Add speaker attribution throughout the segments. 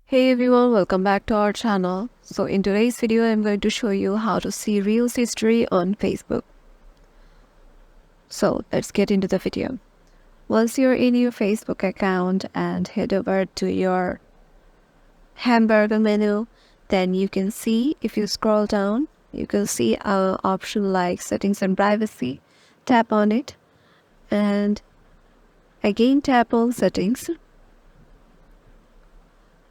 Speaker 1: Hey everyone, welcome back to our channel. So in today's video, I'm going to show you how to see Reels history on Facebook. So let's get into the video. Once you're in your Facebook account and head over to your hamburger menu, then you can see, if you scroll down, you can see an option like settings and privacy. Tap on it and again tap on settings.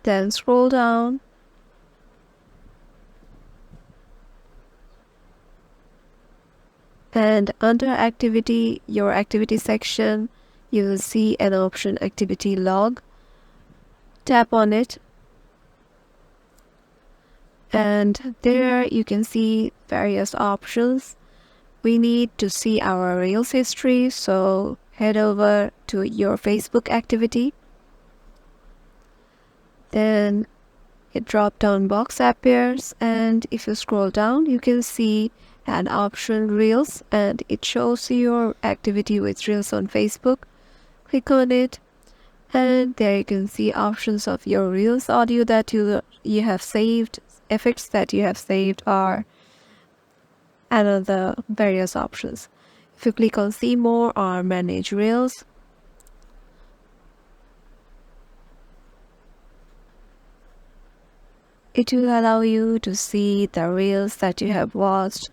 Speaker 1: Then scroll down and under activity, your activity section, you will see an option activity log. Tap on it and there you can see various options. We need to see our Reels history, so head over to your Facebook activity. Then a drop down box appears and if you scroll down you can see an option Reels and it shows your activity with Reels on Facebook. Click on it and there you can see options of your Reels audio that you have saved, effects that you have saved, or another various options. If you click on see more or manage Reels, it will allow you to see the Reels that you have watched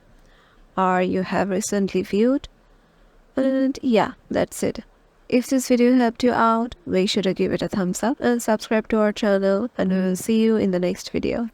Speaker 1: or you have recently viewed. And yeah, that's it. If this video helped you out, make sure to give it a thumbs up and subscribe to our channel, and we will see you in the next video.